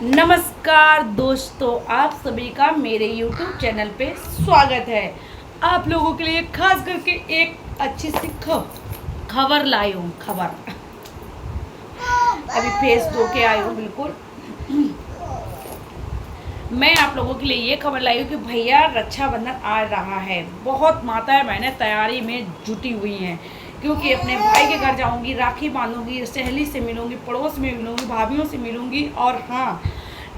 नमस्कार दोस्तों, आप सभी का मेरे YouTube चैनल पे स्वागत है। आप लोगों के लिए खास करके एक अच्छी सी खबर लाई हूँ। खबर अभी फेस धो के आई हूँ। बिल्कुल मैं आप लोगों के लिए ये खबर लाई हूँ कि भैया रक्षाबंधन आ रहा है। बहुत माताएं बहनें तैयारी में जुटी हुई हैं, क्योंकि अपने भाई के घर जाऊंगी, राखी बांधूंगी, सहेली से मिलूंगी, पड़ोस में मिलूंगी, भाभीियों से मिलूंगी और हाँ,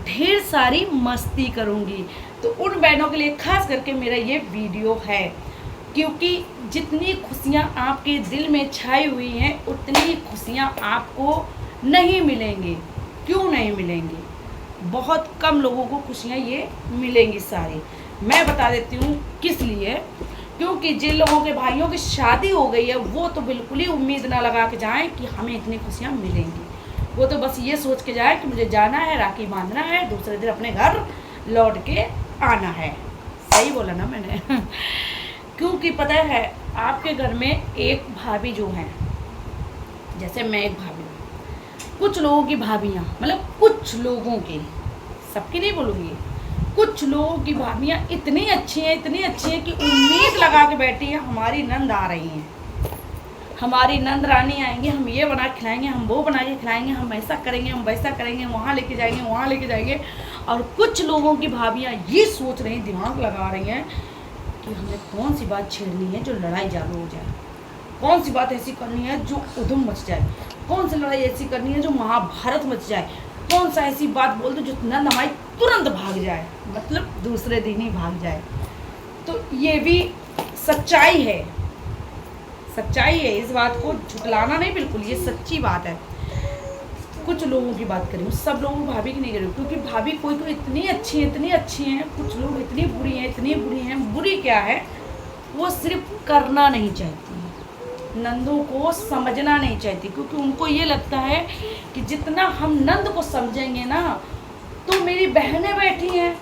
ढेर सारी मस्ती करूंगी। तो उन बहनों के लिए खास करके मेरा ये वीडियो है, क्योंकि जितनी खुशियाँ आपके दिल में छाई हुई हैं उतनी खुशियाँ आपको नहीं मिलेंगी। क्यों नहीं मिलेंगी? बहुत कम लोगों को खुशियाँ ये मिलेंगी सारी। मैं बता देती हूँ किस लिए। क्योंकि जिन लोगों के भाइयों की शादी हो गई है वो तो बिल्कुल ही उम्मीद ना लगा के जाएं कि हमें इतनी खुशियाँ मिलेंगी। वो तो बस ये सोच के जाए कि मुझे जाना है, राखी बांधना है, दूसरे दिन अपने घर लौट के आना है। सही बोला ना मैंने? क्योंकि पता है, आपके घर में एक भाभी जो है, जैसे मैं एक भाभी हूँ, कुछ लोगों की भाभियाँ, मतलब कुछ लोगों की, सबकी नहीं बोलूँगी, कुछ लोगों की भाभियाँ इतनी अच्छी हैं कि उम्मीद लगा के बैठी हैं हमारी नंद आ रही हैं, हमारी नंद रानी आएंगी, हम ये बना के खिलाएंगे, हम वो बना के खिलाएंगे, हम ऐसा करेंगे, हम वैसा करेंगे, वहाँ लेके जाएंगे, वहाँ लेके जाएंगे। और कुछ लोगों की भाभियाँ ये सोच रही, दिमाग लगा रही हैं कि हमें कौन सी बात छेड़नी है जो लड़ाई चालू हो जाए, कौन सी बात ऐसी करनी है जो उधम मच जाए, कौन सी लड़ाई ऐसी करनी है जो महाभारत मच जाए, कौन सा ऐसी बात बोल दो जो नंद हमारी तुरंत भाग जाए, मतलब दूसरे दिन ही भाग जाए। तो ये भी सच्चाई है, सच्चाई है। इस बात को झुटलाना नहीं, बिल्कुल ये सच्ची बात है। कुछ लोगों की बात करी हूँ, सब लोगों को भाभी की नहीं करी, क्योंकि भाभी कोई कोई इतनी अच्छी हैं, कुछ लोग इतनी बुरी हैं। बुरी क्या है, वो सिर्फ करना नहीं चाहती, नंदों को समझना नहीं चाहती, क्योंकि उनको ये लगता है कि जितना हम नंद को समझेंगे ना, तो मेरी बहनें बैठी हैं,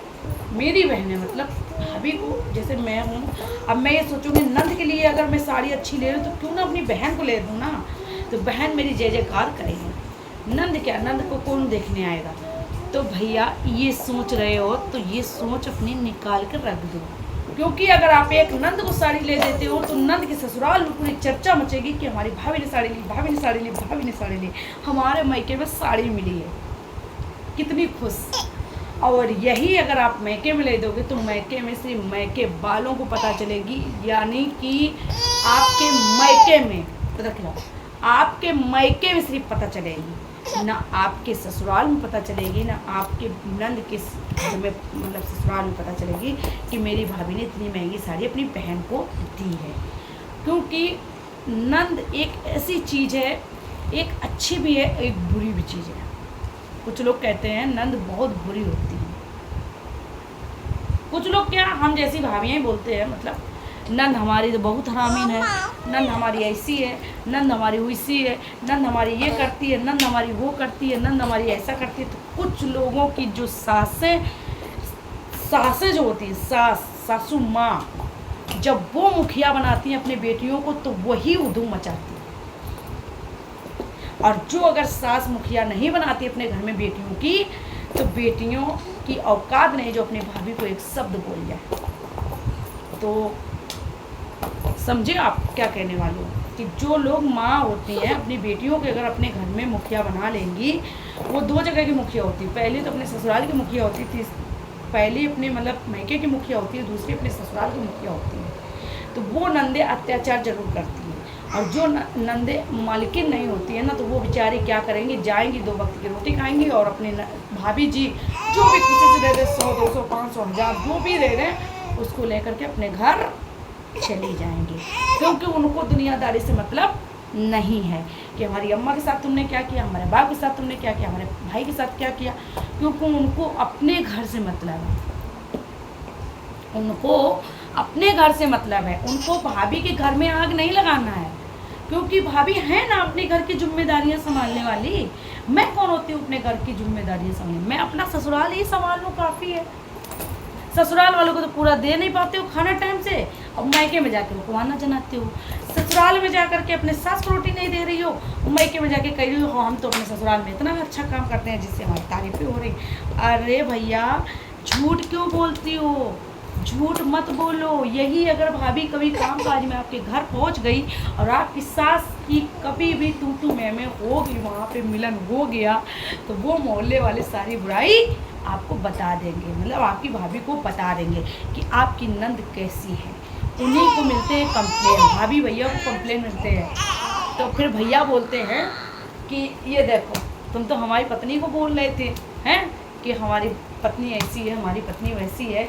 मेरी बहनें मतलब भाभी को, जैसे मैं हूँ, अब मैं ये सोचूंगी नंद के लिए अगर मैं साड़ी अच्छी ले लूँ तो क्यों ना अपनी बहन को ले दूँ ना, तो बहन मेरी जय जयकार करेगी। नंद क्या, नंद को कौन देखने आएगा? तो भैया ये सोच रहे हो तो ये सोच अपनी निकाल कर रख दो, क्योंकि अगर आप एक नंद को साड़ी ले देते हो तो नंद के ससुराल में पूरी चर्चा मचेगी कि हमारी भाभी ने साड़ी ली, भाभी ने साड़ी ली, भाभी ने साड़ी ली, हमारे मायके में साड़ी मिली है, कितनी खुश। और यही अगर आप मैके में ले दोगे तो मैके में सिर्फ मैके वालों को पता चलेगी, यानी कि आपके मैके में रखना, आपके मैके में सिर्फ पता चलेगी, ना आपके ससुराल में पता चलेगी, ना आपके नंद के घर में मतलब ससुराल में पता चलेगी कि मेरी भाभी ने इतनी महंगी साड़ी अपनी बहन को दी है। क्योंकि नंद एक ऐसी चीज़ है, एक अच्छी भी है, एक बुरी भी चीज़ है। कुछ लोग कहते हैं नंद बहुत बुरी होती है, कुछ लोग क्या हम जैसी भाभियाँ ही बोलते हैं, मतलब नंद हमारी तो बहुत हरामीन है, नंद हमारी ऐसी है, नंद हमारी वैसी है, नंद हमारी ये करती है, नंद हमारी वो करती है, नंद हमारी ऐसा करती है। तो कुछ लोगों की जो सासें जो होती हैं, सासू माँ, जब वो मुखिया बनाती हैं अपने बेटियों को तो वही उधूम मचाती है। और जो अगर सास मुखिया नहीं बनाती अपने घर में बेटियों की, तो बेटियों की औकात नहीं जो अपने भाभी को एक शब्द बोल जाए। तो समझे आप क्या कहने वाले हो, कि जो लोग माँ होती हैं अपनी बेटियों के अगर अपने घर में मुखिया बना लेंगी, वो दो जगह की मुखिया होती है, पहले तो अपने ससुराल की मुखिया होती थी, पहली अपने मतलब मैके की मुखिया होती है, दूसरी अपने ससुराल की मुखिया होती है। तो वो नंदे अत्याचार जरूर करती हैं, और जो नंदे मालकिन नहीं होती है ना, तो वो बेचारी क्या करेंगी, जाएंगी 2 वक्त की रोटी खाएंगी और अपने भाभी जी जो भी खुशी से दे दे, 100, 200, 500, 1000 जो भी दे दें, उसको लेकर के अपने घर चली जाएंगी। क्योंकि उनको दुनियादारी से मतलब नहीं है कि हमारी अम्मा के साथ तुमने क्या किया, हमारे बाप के साथ तुमने क्या किया, हमारे भाई के साथ क्या किया, क्योंकि उनको अपने घर से मतलब है, उनको अपने घर से मतलब है, उनको भाभी के घर में आग नहीं लगाना है, क्योंकि भाभी है ना अपने घर की जिम्मेदारियां संभालने वाली। मैं कौन होती हूँ अपने घर की जिम्मेदारियां संभालने? मैं अपना ससुराल ही संभाल लूँ, काफ़ी है। ससुराल वालों को तो पूरा दे नहीं पाते हो खाना टाइम से, और मायके में जाकर खुआना जनाते हो। ससुराल में जा करके अपने सास को रोटी नहीं दे रही हो, मायके में जाके कह रही हो हम तो अपने ससुराल में इतना अच्छा काम करते हैं जिससे हमारी तारीफें हो रही। अरे भैया झूठ क्यों बोलती हो, झूठ मत बोलो। यही अगर भाभी कभी काम काज में आपके घर पहुंच गई और आपकी सास की कभी भी तू मैं होगी, वहाँ पे मिलन हो गया, तो वो मोहल्ले वाले सारी बुराई आपको बता देंगे, मतलब आपकी भाभी को बता देंगे कि आपकी नंद कैसी है। उन्हीं को मिलते हैं कंप्लेन, भाभी भैया को कंप्लेन मिलते हैं। तो फिर भैया बोलते हैं कि ये देखो तुम तो हमारी पत्नी को बोल रहे थे हैं कि हमारी पत्नी ऐसी है, हमारी पत्नी वैसी है,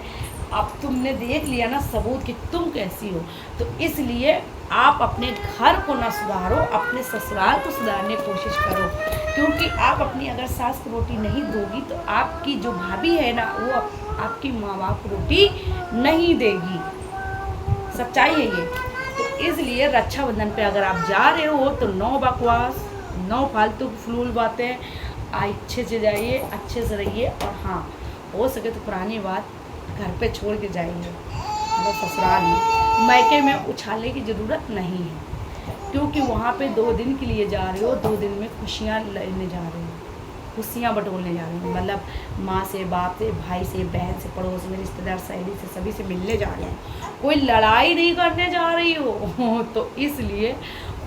अब तुमने देख लिया ना सबूत कि तुम कैसी हो। तो इसलिए आप अपने घर को ना सुधारो, अपने ससुराल को सुधारने की कोशिश करो, क्योंकि आप अपनी अगर सास को रोटी नहीं दोगी तो आपकी जो भाभी है ना वो आपकी माँ बाप को रोटी नहीं देगी। सच्चाई है ये। तो इसलिए रक्षाबंधन पे अगर आप जा रहे हो तो नो बकवास, नो फालतू फजूल बातें, अच्छे से जाइए, अच्छे से रहिए। और हाँ, हो सके तो पुरानी बात घर पे छोड़ के जाइए, मतलब ससुराल में। मायके में उछालने की ज़रूरत नहीं है, क्योंकि वहाँ पे 2 दिन के लिए जा रहे हो, 2 दिन में खुशियाँ लेने जा रहे हो, खुशियाँ बटोरने जा रहे हो, मतलब माँ से, बाप से, भाई से, बहन से, पड़ोस में, रिश्तेदार, सहेली से, सभी से मिलने जा रहे हो, कोई लड़ाई नहीं करने जा रही हो। तो इसलिए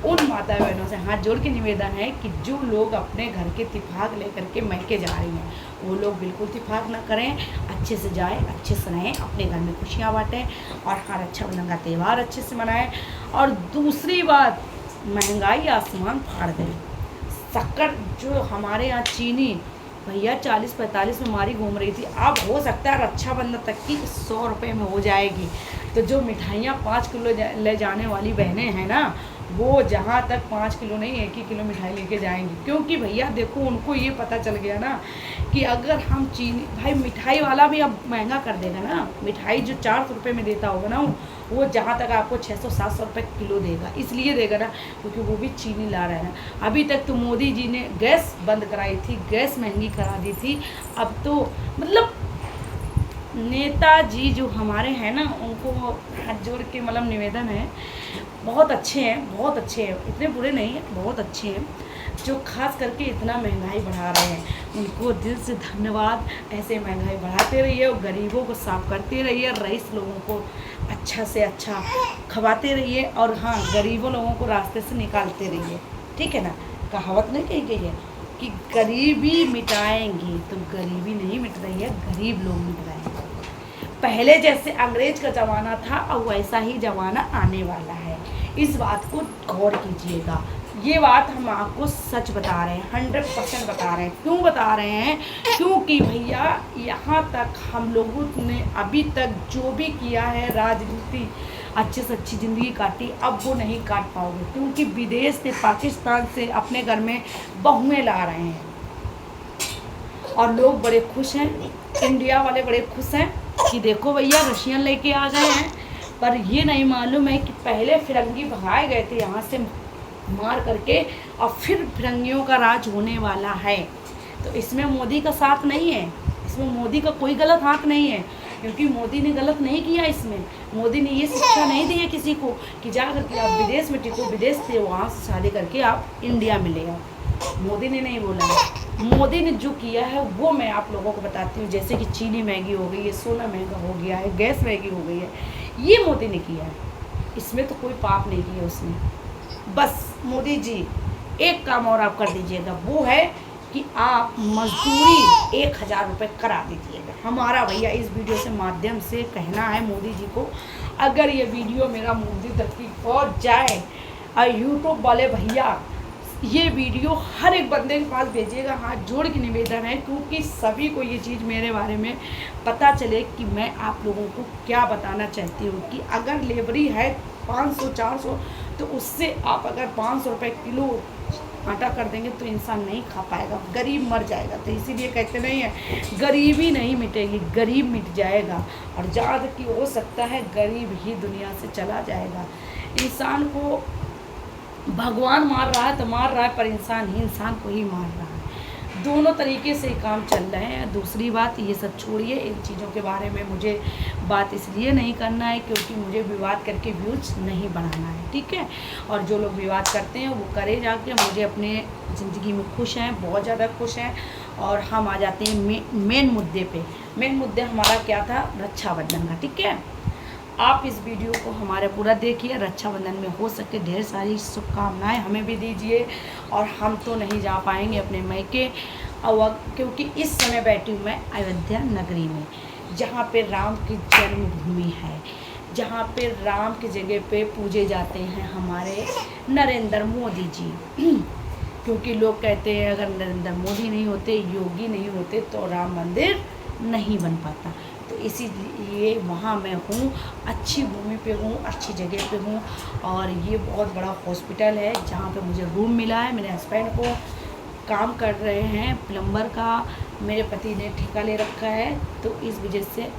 उन माता बहनों से हाथ जोड़ के निवेदन है कि जो लोग अपने घर के इत्तेफाक लेकर के मायके जा रही हैं वो लोग बिल्कुल इत्तेफाक ना करें, अच्छे से जाएं, अच्छे से रहें, अपने घर में खुशियाँ बांटें और हर रक्षाबंधन का त्यौहार अच्छे से मनाएं। और दूसरी बात, महंगाई आसमान फाड़ गई। शक्कर जो हमारे यहाँ चीनी भैया 40-45 में मारी घूम रही थी, अब हो सकता है रक्षाबंधन तक की 100 रुपये में हो जाएगी। तो जो मिठाइयाँ 5 किलो ले जाने वाली बहनें हैं ना, वो जहाँ तक 5 किलो नहीं 1 ही किलो मिठाई लेके जाएंगी, क्योंकि भैया देखो उनको ये पता चल गया ना कि अगर हम चीनी, भाई मिठाई वाला भी अब महंगा कर देगा ना। मिठाई जो 400 रुपये में देता होगा ना वो जहाँ तक आपको 600-700 रुपये किलो देगा, इसलिए देगा ना क्योंकि वो भी चीनी ला रहा है ना। अभी तक तो मोदी जी ने गैस बंद कराई थी, गैस महंगी करा दी थी, अब तो मतलब नेताजी जो हमारे हैं ना उनको हाथ जोड़ के मतलब निवेदन है, बहुत अच्छे हैं, बहुत अच्छे हैं, इतने बुरे नहीं हैं, बहुत अच्छे हैं, जो खास करके इतना महंगाई बढ़ा रहे हैं। उनको दिल से धन्यवाद। ऐसे महंगाई बढ़ाते रहिए और गरीबों को साफ करते रहिए, रईस लोगों को अच्छा से अच्छा खवाते रहिए और हाँ, गरीबों लोगों को रास्ते से निकालते रहिए, ठीक है ना। कहावत नहीं कही गई है कि गरीबी मिटाएंगी, तो गरीबी नहीं मिट रही है, गरीब लोग मिट रहे हैं। पहले जैसे अंग्रेज का ज़माना था और वैसा ही ज़माना आने वाला है, इस बात को गौर कीजिएगा। ये बात हम आपको सच बता रहे हैं, 100% बता रहे हैं। क्यों बता रहे हैं? क्योंकि भैया यहाँ तक हम लोगों ने अभी तक जो भी किया है, राजनीति अच्छे से अच्छी ज़िंदगी काटी, अब वो नहीं काट पाओगे, क्योंकि विदेश से, पाकिस्तान से अपने घर में बहुएँ ला रहे हैं और लोग बड़े खुश हैं। इंडिया वाले बड़े खुश हैं कि देखो भैया रशियन लेके आ गए हैं, पर ये नहीं मालूम है कि पहले फिरंगी भगाए गए थे यहाँ से मार करके, और फिर फिरंगियों का राज होने वाला है। तो इसमें मोदी का साथ नहीं है, इसमें मोदी का कोई गलत हाथ नहीं है, क्योंकि मोदी ने गलत नहीं किया। इसमें मोदी ने ये शिक्षा नहीं दी है किसी को कि जा करके आप विदेश में टिको, विदेश से वहाँ से शादी करके आप इंडिया में ले आओ। मोदी ने नहीं बोला है। मोदी ने जो किया है वो मैं आप लोगों को बताती हूँ। जैसे कि चीनी महंगी हो गई है, सोना महंगा हो गया है, गैस महंगी हो गई है, ये मोदी ने किया है। इसमें तो कोई पाप नहीं किया उसने। बस मोदी जी एक काम और आप कर दीजिएगा, वो है कि आप मजदूरी 1000 रुपये करा दीजिएगा। हमारा भैया इस वीडियो से माध्यम से कहना है मोदी जी को, अगर ये वीडियो मेरा मोदी तक की पहुँच जाए और यूट्यूब वाले भैया ये वीडियो हर एक बंदे के पास भेजिएगा, हाथ जोड़ के निवेदन है, क्योंकि सभी को ये चीज़ मेरे बारे में पता चले कि मैं आप लोगों को क्या बताना चाहती हूँ कि अगर लेबरी है 500-400, तो उससे आप अगर 500 रुपये किलो आटा कर देंगे तो इंसान नहीं खा पाएगा, गरीब मर जाएगा। तो इसीलिए कहते नहीं है गरीबी नहीं मिटेगी, गरीब मिट जाएगा, और जहाँ तक कि हो सकता है गरीब ही दुनिया से चला जाएगा। इंसान को भगवान मार रहा है तो मार रहा है, पर इंसान ही इंसान को ही मार रहा है। दोनों तरीके से काम चल रहे हैं। दूसरी बात, ये सब छोड़िए, इन चीज़ों के बारे में मुझे बात इसलिए नहीं करना है क्योंकि मुझे विवाद करके व्यूज़ नहीं बढ़ाना है, ठीक है। और जो लोग विवाद करते हैं वो करे जाके, मुझे अपने ज़िंदगी में खुश हैं, बहुत ज़्यादा खुश हैं। और हम आ जाते हैं मेन मुद्दे पे। मेन मुद्दे हमारा क्या था, रक्षाबंधन का, ठीक है। आप इस वीडियो को हमारे पूरा देखिए। रक्षाबंधन में हो सके ढेर सारी शुभकामनाएं हमें भी दीजिए। और हम तो नहीं जा पाएंगे अपने मायके, और क्योंकि इस समय बैठी हूँ मैं अयोध्या नगरी में, जहाँ पे राम की जन्मभूमि है, जहाँ पे राम की जगह पे पूजे जाते हैं हमारे नरेंद्र मोदी जी। क्योंकि लोग कहते हैं अगर नरेंद्र मोदी नहीं होते, योगी नहीं होते, तो राम मंदिर नहीं बन पाता। तो इसीलिए वहाँ मैं हूँ, अच्छी भूमि पे हूँ, अच्छी जगह पे हूँ। और ये बहुत बड़ा हॉस्पिटल है जहाँ पे मुझे रूम मिला है। मेरे हस्बैंड को काम कर रहे हैं प्लम्बर का, मेरे पति ने ठेका ले रखा है। तो इस वजह से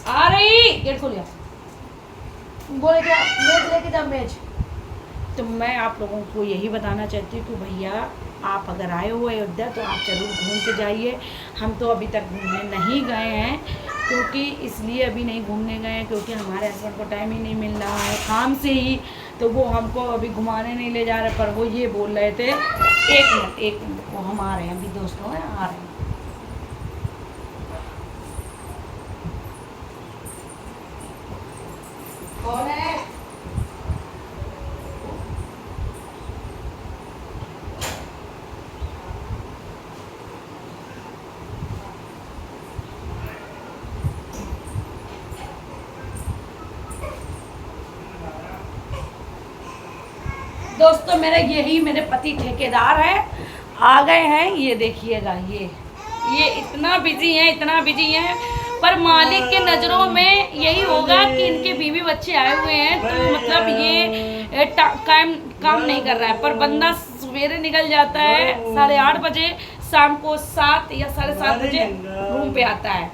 आ रही गेट खोलिया, बोले क्या मेज लेके जा मेज। तो मैं आप लोगों को यही बताना चाहती हूँ कि भैया आप अगर आए हो अयोध्या तो आप ज़रूर घूम के जाइए। हम तो अभी तक घूमने नहीं गए हैं, क्योंकि इसलिए अभी नहीं घूमने गए हैं क्योंकि हमारे हस्बैंड को टाइम ही नहीं मिल रहा है काम से ही। तो वो हमको अभी घुमाने नहीं ले जा रहे, पर वो ये बोल रहे थे एक मिनट वो हम आ रहे हैं, अभी दोस्तों हैं आ रहे हैं। कौन है? दोस्तों मेरे पति ठेकेदार है, आ गए हैं। ये देखिएगा, ये इतना बिजी हैं, पर मालिक के नज़रों में यही होगा कि इनके बीवी बच्चे आए हुए हैं, तो मतलब ये काम नहीं कर रहा है। पर बंदा सवेरे निकल जाता है 8:30 बजे, शाम को 7 या 7:30 बजे रूम पे आता है।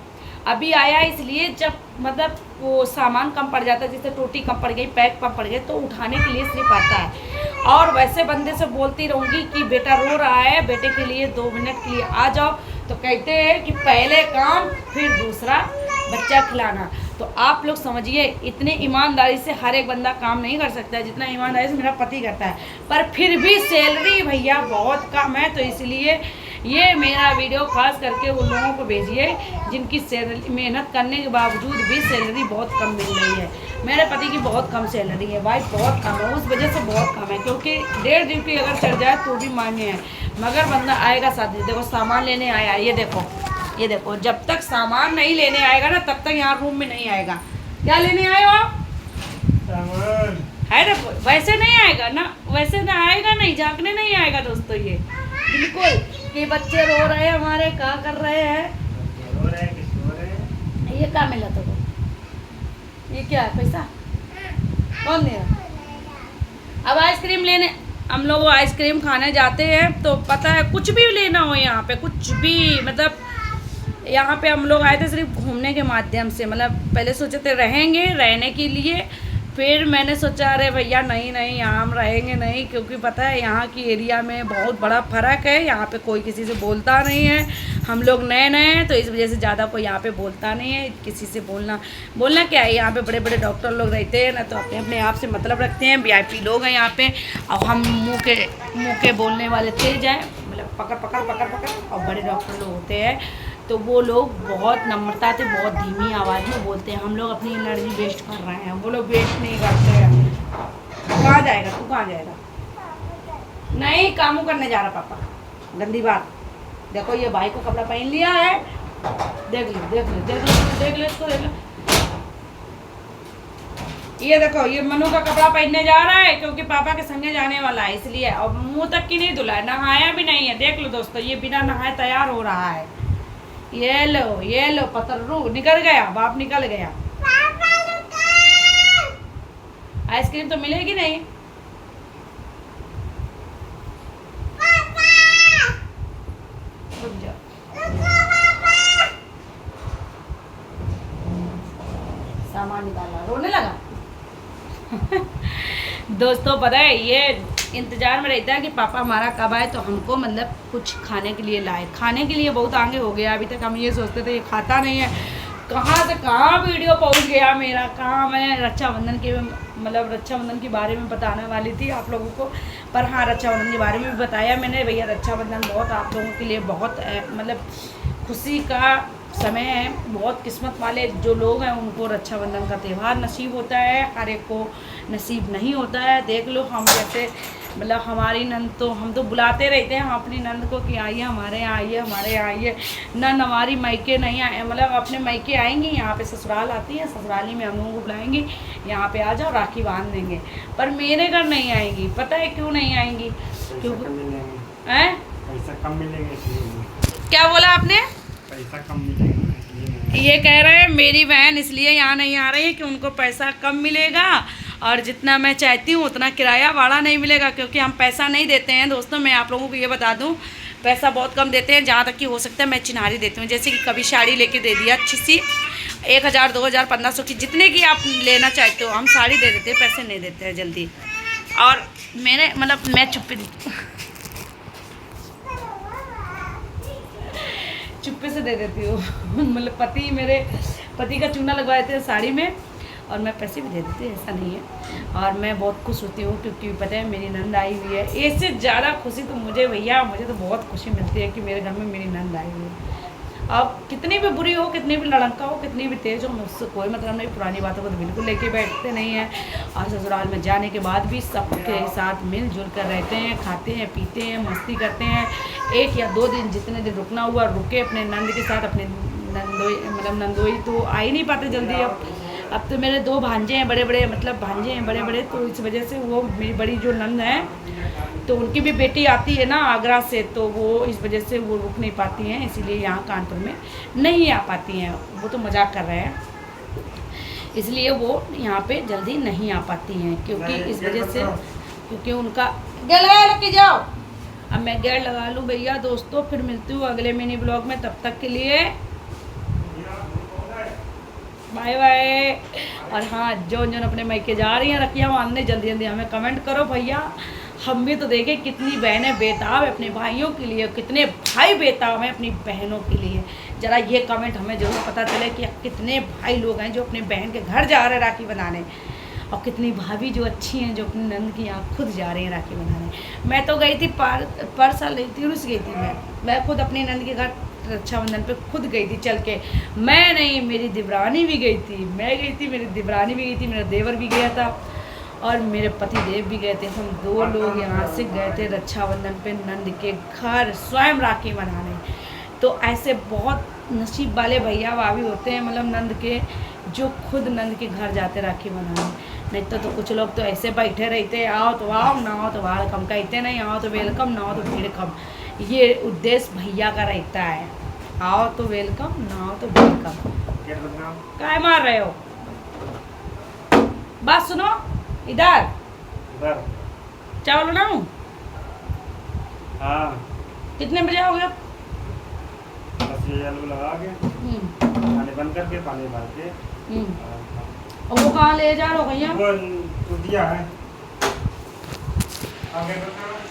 अभी आया इसलिए जब मतलब वो सामान कम पड़ जाता है, जैसे टोटी कम पड़ गई, पैक कम पड़ गए, तो उठाने के लिए सिर्फ आता है। और वैसे बंदे से बोलती रहूँगी कि बेटा रो रहा है, बेटे के लिए 2 मिनट के लिए आ जाओ, तो कहते हैं कि पहले काम फिर दूसरा बच्चा खिलाना। तो आप लोग समझिए, इतने ईमानदारी से हर एक बंदा काम नहीं कर सकता है जितना ईमानदारी से मेरा पति करता है। पर फिर भी सैलरी भैया बहुत कम है। तो इसलिए ये मेरा वीडियो खास करके उन लोगों को भेजिए जिनकी सैलरी, मेहनत करने के बावजूद भी सैलरी बहुत कम मिल रही है। मेरे पति की बहुत कम सैलरी है भाई, बहुत कम है। उस वजह से बहुत कम है, क्योंकि 1.5 ड्यूटी अगर चल जाए तो भी मांगे हैं, मगर बंदा आएगा साथ। देखो सामान लेने आया, ये देखो जब तक सामान नहीं लेने आएगा ना तब तक यहाँ रूम में नहीं आएगा। क्या लेने आए हो आप? सामान है ना, वैसे नहीं आएगा ना, वैसे ना आएगा, नहीं झांकने नहीं आएगा दोस्तों। ये बिल्कुल कि बच्चे रो रहे हैं हमारे, क्या कर रहे हैं, ये क्या मिला तो ये क्या है, पैसा कौन दे रहा? अब आइसक्रीम लेने हम लोग आइसक्रीम खाने जाते हैं, तो पता है कुछ भी लेना हो यहाँ पे, कुछ भी मतलब यहाँ पे हम लोग आए थे सिर्फ घूमने के माध्यम से। मतलब पहले सोचे थे रहेंगे रहने के लिए, फिर मैंने सोचा अरे भैया नहीं यहाँ हम रहेंगे नहीं, क्योंकि पता है यहाँ की एरिया में बहुत बड़ा फ़र्क है। यहाँ पे कोई किसी से बोलता नहीं है, हम लोग नए हैं तो इस वजह से ज़्यादा कोई यहाँ पे बोलता नहीं है। किसी से बोलना क्या है, यहाँ पे बड़े बड़े डॉक्टर लोग रहते हैं ना, तो अपने आप से मतलब रखते हैं। VIP लोग हैं यहाँ पे, और हम मुँह के बोलने वाले तेज हैं, मतलब पकड़ और बड़े डॉक्टर लोग होते हैं तो वो लोग बहुत नम्रता से बहुत धीमी आवाज़ में बोलते हैं। हम लोग अपनी एनर्जी वेस्ट कर रहे हैं, वो लोग वेस्ट नहीं करते हैं। कहाँ जाएगा तू, कहाँ जाएगा? नहीं, कामों करने जा रहा पापा, गंदी बात। देखो ये भाई को कपड़ा पहन लिया है, देख लो इसको, देख लो। ये देखो ये मनु का कपड़ा पहनने जा रहा है क्योंकि पापा के संगे जाने वाला है, इसलिए। और मुंह तक की नहीं धुला है, नहाया भी नहीं है। देख लो दोस्तों, ये बिना नहाए तैयार हो रहा है। ये लो पतरू निकल गया, बाप निकल गया। आइसक्रीम तो मिलेगी नहीं। रुक जाओ, सामान निकाला, रोने लगा। दोस्तों पता है ये इंतज़ार में रहता है कि पापा हमारा कब आए, तो हमको मतलब कुछ खाने के लिए लाए। खाने के लिए बहुत आगे हो गया। अभी तक हम ये सोचते थे ये खाता नहीं है, कहाँ से कहाँ वीडियो पहुंच गया मेरा। कहाँ मैं रक्षाबंधन के मतलब रक्षाबंधन के बारे में बताने वाली थी आप लोगों को, पर हाँ रक्षाबंधन के बारे में भी बताया मैंने। भैया रक्षाबंधन बहुत आप लोगों के लिए बहुत मतलब खुशी का समय है। बहुत किस्मत वाले जो लोग हैं उनको रक्षाबंधन का त्यौहार नसीब होता है, हर एक को नसीब नहीं होता है। देख लो हम जैसे मतलब हमारी नंद तो हम तो बुलाते रहते हैं हम अपनी नंद को कि आइए हमारे यहाँ आइए, हमारे यहाँ आइए। नंद हमारी मायके नहीं आए, मतलब अपने मायके आएंगी, यहाँ पे ससुराल आती है, ससुराली में हम लोगों को बुलाएंगी, यहाँ पे आ जाओ राखी बांध देंगे। पर मेरे घर नहीं आएंगी। पता है क्यों नहीं आएंगी? क्योंकि पैसा कम मिलेगा। क्या बोला आपने? पैसा कम मिलेगा। ये कह रहे हैं मेरी बहन इसलिए यहाँ नहीं आ रही है कि उनको पैसा कम मिलेगा और जितना मैं चाहती हूँ उतना किराया भाड़ा नहीं मिलेगा, क्योंकि हम पैसा नहीं देते हैं दोस्तों। मैं आप लोगों को ये बता दूँ, पैसा बहुत कम देते हैं। जहाँ तक कि हो सकता है मैं चिन्हारी देती हूँ, जैसे कि कभी साड़ी लेके दे दिया अच्छी सी 1000 2000 1500 की, जितने की आप लेना चाहते हो हम साड़ी दे देते हैं, पैसे नहीं देते हैं जल्दी। और मैंने मतलब मैं चुप्पे से दे देती हूँ मतलब मेरे पति का चूना लगवा देते हैं साड़ी में और मैं पैसे भी दे देती हूँ, ऐसा नहीं है। और मैं बहुत खुश होती हूँ क्योंकि पता है मेरी नंद आई हुई है। इससे ज़्यादा खुशी तो मुझे भैया मुझे तो बहुत खुशी मिलती है कि मेरे घर में मेरी नंद आई हुई है। अब कितनी भी बुरी हो, कितनी भी लड़का हो, कितनी भी तेज़ हो, मुझसे कोई मतलब नहीं। पुरानी बातों को तो बिल्कुल लेके बैठते नहीं हैं। और ससुराल में जाने के बाद भी सबके साथ मिलजुल कर रहते हैं, खाते हैं, पीते हैं, मस्ती करते हैं। 1 या 2 दिन जितने दिन रुकना हुआ रुके अपने नंद के साथ। अपने नंदोई तो आ ही नहीं पाते जल्दी। अब तो मेरे 2 भांजे हैं बड़े बड़े, मतलब भांजे हैं बड़े बड़े, तो इस वजह से वो मेरी बड़ी जो नंद है तो उनकी भी बेटी आती है ना आगरा से, तो वो इस वजह से वो रुक नहीं पाती हैं, इसीलिए यहाँ कानपुर में नहीं आ पाती हैं। वो तो मजाक कर रहे हैं, इसलिए वो यहाँ पे जल्दी नहीं आ पाती हैं, क्योंकि इस वजह से क्योंकि उनका गेट लगा लेके जाओ। अब मैं गेट लगा लूँ भैया। दोस्तों फिर मिलती हूँ अगले मिनी ब्लॉग में, तब तक के लिए बाय बाय। और हाँ जो अपने मायके जा रही हैं रखियाँ बांधने, जल्दी जल्दी हमें कमेंट करो भैया। हम भी तो देखें कितनी बहनें बेताब है अपने भाइयों के लिए, कितने भाई बेताब हैं अपनी बहनों के लिए। ज़रा ये कमेंट हमें ज़रूर पता चले कि कितने भाई लोग हैं जो अपने बहन के घर जा रहे हैं राखी बनाने, और कितनी भाभी जो अच्छी हैं जो अपनी नंद की यहाँ खुद जा रही हैं राखी बनाने। मैं तो गई थी पर साल गई थी, रुस गई थी मैं खुद अपनी नंद के घर रक्षाबंधन पे खुद गई थी चल के। मैं नहीं, मेरी दिवरानी भी गई थी, मैं गई थी, मेरी दिवरानी भी गई थी, मेरा देवर भी गया था और मेरे पति देव भी गए थे। हम 2 लोग यहाँ से गए थे रक्षाबंधन पे नंद के घर स्वयं राखी बनाने। तो ऐसे बहुत नसीब वाले भैया भाभी होते हैं मतलब नंद के, जो खुद नंद के घर जाते राखी बनाने। नहीं तो कुछ लोग तो ऐसे बैठे रहते, आओ तो आओ, ना आओ तो वेलकम कहते नहीं, आओ तो वेलकम, ना आओ तो वेलकम। ये उद्देश्य भैया का रहता है, आओ तो वेलकम, ना आओ तो वेलकम। क्या मार रहे हो? बात सुनो, इधर चावल बनाऊं? हाँ। कितने बजे आओगे? बस ये आलू लगा के पानी बंद करके पानी डाल के। और वो कहाँ ले जा रहे हो भैया? वो दिया है आगे